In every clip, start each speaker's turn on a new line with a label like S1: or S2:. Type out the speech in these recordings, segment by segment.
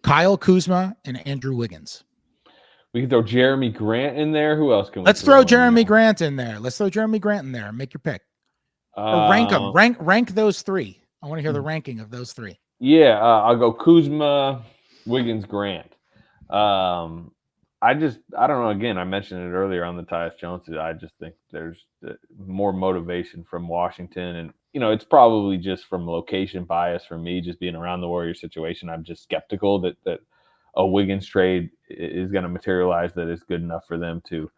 S1: Kyle Kuzma and Andrew Wiggins.
S2: We can throw Jeremy Grant in there. Who else can we
S1: Let's throw Jeremy Grant in there. Let's throw Jeremy Grant in there. Make your pick. Or rank them. Rank those three. I want to hear the ranking of those three.
S2: Yeah, I'll go Kuzma, Wiggins, Grant. I don't know. Again, I mentioned it earlier on the Tyus Jones. I just think there's more motivation from Washington, and it's probably just from location bias for me, just being around the Warriors situation. I'm just skeptical that a Wiggins trade is going to materialize that is good enough for them to,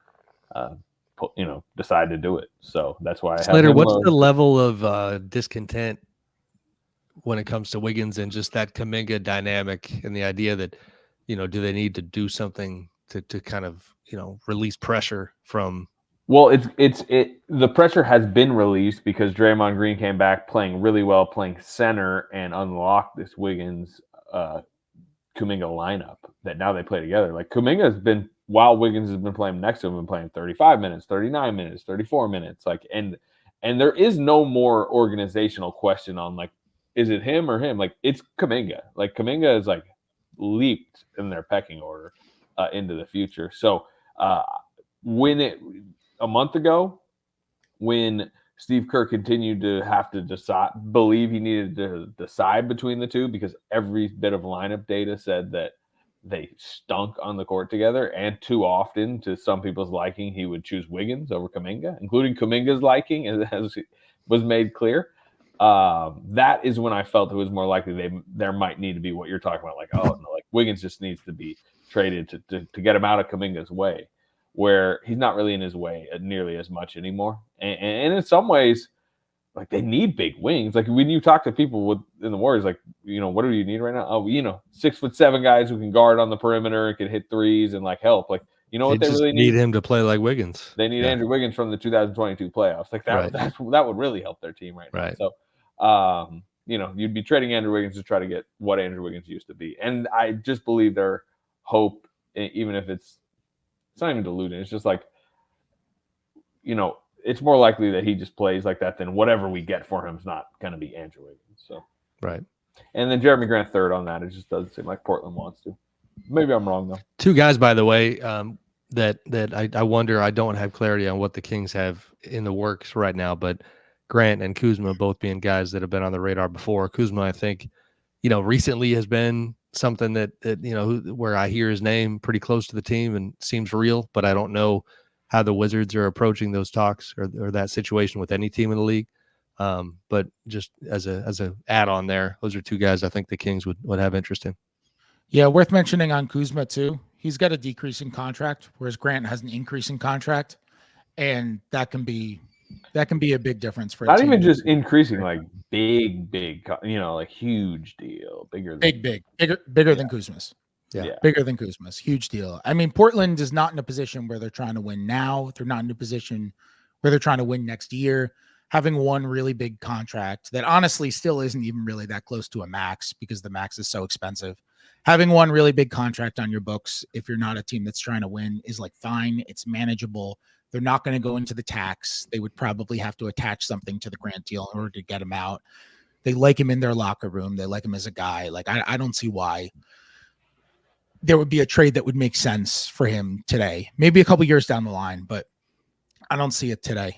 S2: decide to do it. So that's why I
S3: Slater, what's the level of discontent when it comes to Wiggins and just that Kuminga dynamic and the idea that, do they need to do something to kind of, release pressure from?
S2: Well, the pressure has been released because Draymond Green came back playing really well, playing center, and unlocked this Wiggins Kuminga lineup that now they play together. Like Kuminga has been, while Wiggins has been playing next to him, been playing 35 minutes, 39 minutes, 34 minutes. Like, and there is no more organizational question on like, is it him or him? Like, it's Kuminga. Like, Kuminga is like leaped in their pecking order into the future. So a month ago, when Steve Kerr continued to have to believe he needed to decide between the two because every bit of lineup data said that they stunk on the court together, and too often, to some people's liking, he would choose Wiggins over Kuminga, including Kuminga's liking, as was made clear. That is when I felt it was more likely there might need to be what you're talking about, like, oh no, like Wiggins just needs to be traded to get him out of Kuminga's way, where he's not really in his way nearly as much anymore. And in some ways, like, they need big wings. Like, when you talk to people in the Warriors, like, what do you need right now? Oh, 6'7" guys who can guard on the perimeter and can hit threes and like help. Like, what they really
S3: need him to play like Wiggins.
S2: They need Andrew Wiggins from the 2022 playoffs. Like that, right. That would really help their team right now. So, you'd be trading Andrew Wiggins to try to get what Andrew Wiggins used to be. And I just believe their hope, even if it's not even deluding, it's just like, it's more likely that he just plays like that than whatever we get for him is not going to be Andrew Wiggins. So,
S3: right.
S2: And then Jeremy Grant third on that. It just doesn't seem like Portland wants to. Maybe I'm wrong though.
S3: Two guys, by the way, that I wonder. I don't have clarity on what the Kings have in the works right now, but Grant and Kuzma both being guys that have been on the radar before. Kuzma, I think, recently has been something that where I hear his name pretty close to the team and seems real, but I don't know how the Wizards are approaching those talks or that situation with any team in the league. But just as a add-on there, those are two guys I think the Kings would have interest in.
S1: Yeah, worth mentioning on Kuzma too. He's got a decreasing contract, whereas Grant has an increasing contract, and that can be a big difference for.
S2: Not even just increasing, like big, like huge deal, bigger
S1: than Kuzma's. Yeah, bigger than Kuzma's. Huge deal. I mean, Portland is not in a position where they're trying to win now. They're not in a position where they're trying to win next year. Having one really big contract that honestly still isn't even really that close to a max because the max is so expensive. Having one really big contract on your books, if you're not a team that's trying to win, is like fine. It's manageable. They're not going to go into the tax. They would probably have to attach something to the Grant deal in order to get him out. They like him in their locker room. They like him as a guy. Like, I don't see why there would be a trade that would make sense for him today. Maybe a couple years down the line, but I don't see it today.